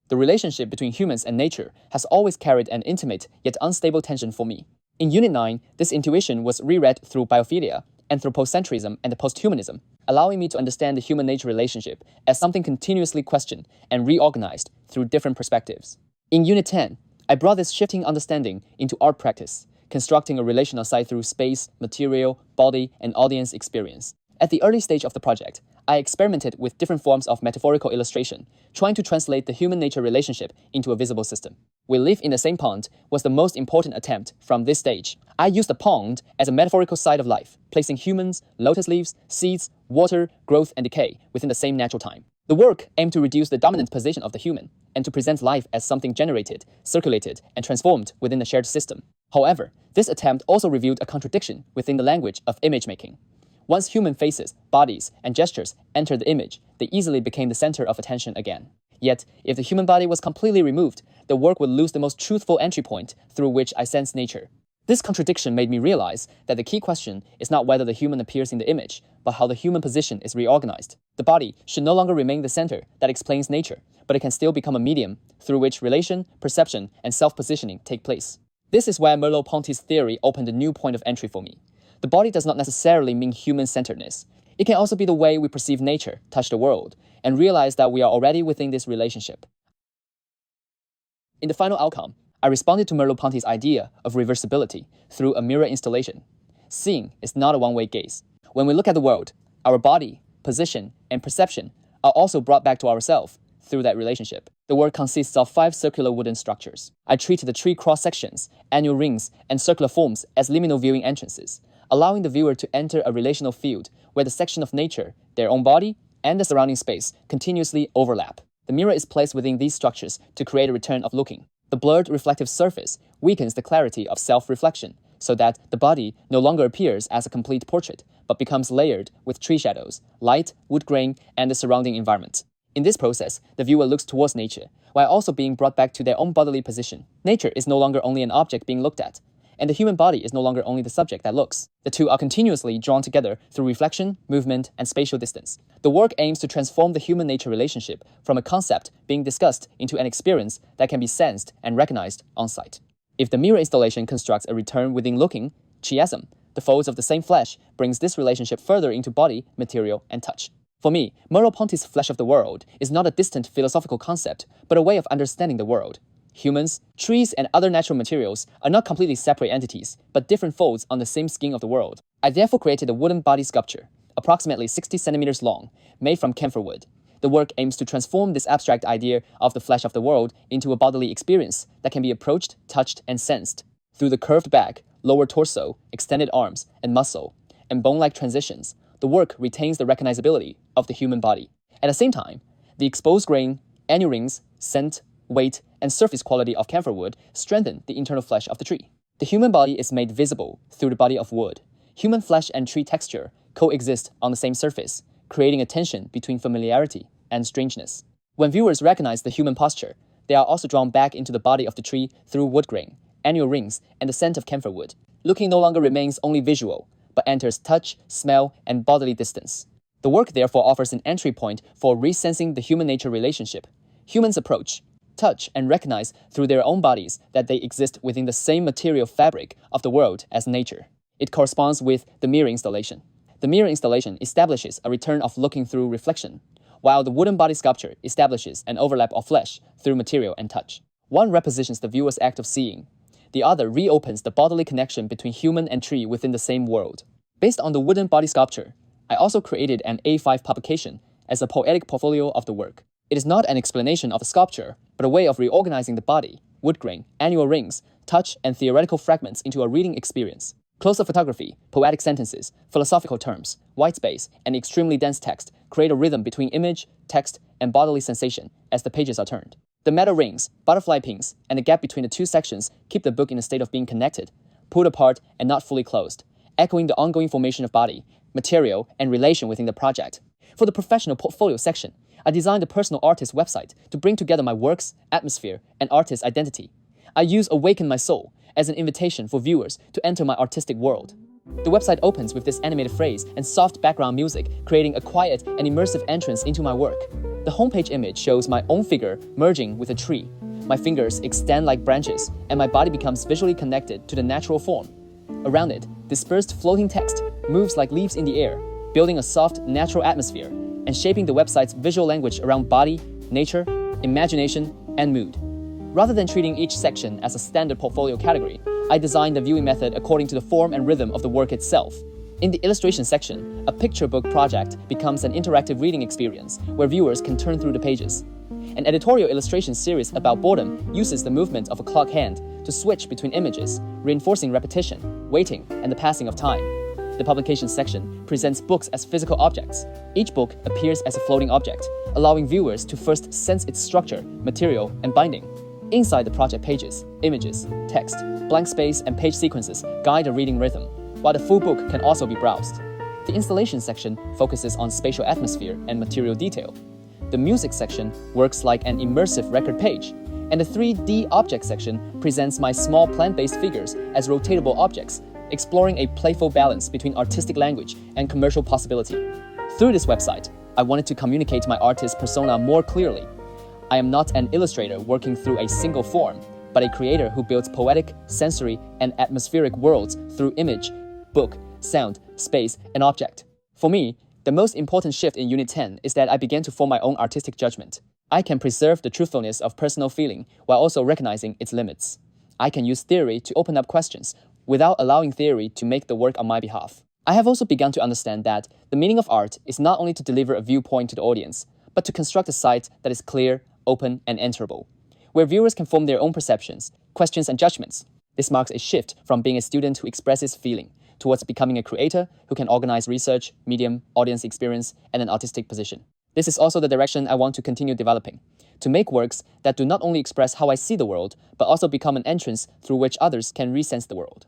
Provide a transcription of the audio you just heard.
The relationship between humans and nature has always carried an intimate yet unstable tension for me. In Unit 9, this intuition was reread through biophilia, anthropocentrism, and posthumanism, allowing me to understand the human-nature relationship as something continuously questioned and reorganized through different perspectives. In Unit 10, I brought this shifting understanding into art practice, constructing a relational site through space, material, body, and audience experience. At the early stage of the project, I experimented with different forms of metaphorical illustration, trying to translate the human-nature relationship into a visible system. We live in the same pond was the most important attempt from this stage. I used the pond as a metaphorical site of life, placing humans, lotus leaves, seeds, water, growth, and decay within the same natural time. The work aimed to reduce the dominant position of the human and to present life as something generated, circulated, and transformed within the shared system. However, this attempt also revealed a contradiction within the language of image making. Once human faces, bodies, and gestures entered the image, they easily became the center of attention again. Yet, if the human body was completely removed, the work would lose the most truthful entry point through which I sense nature. This contradiction made me realize that the key question is not whether the human appears in the image, but how the human position is reorganized. The body should no longer remain the center that explains nature, but it can still become a medium through which relation, perception, and self-positioning take place. This is where Merleau-Ponty's theory opened a new point of entry for me. The body does not necessarily mean human-centeredness. It can also be the way we perceive nature, touch the world, and realize that we are already within this relationship. In the final outcome, I responded to Merleau-Ponty's idea of reversibility through a mirror installation. Seeing is not a one-way gaze. When we look at the world, our body, position, and perception are also brought back to ourselves through that relationship. The work consists of 5 circular wooden structures. I treat the tree cross-sections, annual rings, and circular forms as liminal viewing entrances, allowing the viewer to enter a relational field where the section of nature, their own body, and the surrounding space continuously overlap. The mirror is placed within these structures to create a return of looking. The blurred reflective surface weakens the clarity of self-reflection, so that the body no longer appears as a complete portrait, but becomes layered with tree shadows, light, wood grain, and the surrounding environment. In this process, the viewer looks towards nature, while also being brought back to their own bodily position. Nature is no longer only an object being looked at, and the human body is no longer only the subject that looks. The two are continuously drawn together through reflection, movement, and spatial distance. The work aims to transform the human-nature relationship from a concept being discussed into an experience that can be sensed and recognized on sight. If the mirror installation constructs a return within looking, chiasm, the folds of the same flesh brings this relationship further into body, material, and touch. For me, Merleau-Ponty's flesh of the world is not a distant philosophical concept, but a way of understanding the world. Humans, trees, and other natural materials are not completely separate entities, but different folds on the same skin of the world. I therefore created a wooden body sculpture, approximately 60 centimeters long, made from camphor wood. The work aims to transform this abstract idea of the flesh of the world into a bodily experience that can be approached, touched, and sensed. Through the curved back, lower torso, extended arms, and muscle, and bone-like transitions, the work retains the recognizability of the human body. At the same time, the exposed grain, annual rings, scent, weight, and surface quality of camphor wood strengthen the internal flesh of the tree. The human body is made visible through the body of wood. Human flesh and tree texture coexist on the same surface, creating a tension between familiarity and strangeness. When viewers recognize the human posture, they are also drawn back into the body of the tree through wood grain, annual rings, and the scent of camphor wood. Looking no longer remains only visual, but enters touch, smell, and bodily distance. The work therefore offers an entry point for resensing the human-nature relationship. Humans approach, touch, and recognize through their own bodies that they exist within the same material fabric of the world as nature. It corresponds with the mirror installation. The mirror installation establishes a return of looking through reflection, while the wooden body sculpture establishes an overlap of flesh through material and touch. One repositions the viewer's act of seeing. The other reopens the bodily connection between human and tree within the same world. Based on the wooden body sculpture, I also created an A5 publication as a poetic portfolio of the work. It is not an explanation of the sculpture, but a way of reorganizing the body, wood grain, annual rings, touch, and theoretical fragments into a reading experience. Close-up photography, poetic sentences, philosophical terms, white space, and extremely dense text create a rhythm between image, text, and bodily sensation as the pages are turned. The metal rings, butterfly pings, and the gap between the two sections keep the book in a state of being connected, pulled apart, and not fully closed, echoing the ongoing formation of body, material, and relation within the project. For the professional portfolio section, I designed a personal artist website to bring together my works, atmosphere, and artist identity. I use Awaken My Soul as an invitation for viewers to enter my artistic world. The website opens with this animated phrase and soft background music, creating a quiet and immersive entrance into my work. The homepage image shows my own figure merging with a tree. My fingers extend like branches, and my body becomes visually connected to the natural form. Around it, dispersed floating text moves like leaves in the air, building a soft, natural atmosphere and shaping the website's visual language around body, nature, imagination, and mood. Rather than treating each section as a standard portfolio category, I designed the viewing method according to the form and rhythm of the work itself. In the illustration section, a picture book project becomes an interactive reading experience where viewers can turn through the pages. An editorial illustration series about boredom uses the movement of a clock hand to switch between images, reinforcing repetition, waiting, and the passing of time. The publication section presents books as physical objects. Each book appears as a floating object, allowing viewers to first sense its structure, material, and binding. Inside the project pages, images, text, blank space, and page sequences guide the reading rhythm, while the full book can also be browsed. The installation section focuses on spatial atmosphere and material detail. The music section works like an immersive record page, and the 3D object section presents my small plant-based figures as rotatable objects, exploring a playful balance between artistic language and commercial possibility. Through this website, I wanted to communicate my artist persona more clearly. I am not an illustrator working through a single form, but a creator who builds poetic, sensory, and atmospheric worlds through image, book, sound, space, and object. For me, the most important shift in Unit 10 is that I began to form my own artistic judgment. I can preserve the truthfulness of personal feeling while also recognizing its limits. I can use theory to open up questions without allowing theory to make the work on my behalf. I have also begun to understand that the meaning of art is not only to deliver a viewpoint to the audience, but to construct a site that is clear, open, and enterable, where viewers can form their own perceptions, questions, and judgments. This marks a shift from being a student who expresses feeling towards becoming a creator who can organize research, medium, audience experience, and an artistic position. This is also the direction I want to continue developing, to make works that do not only express how I see the world, but also become an entrance through which others can resense the world.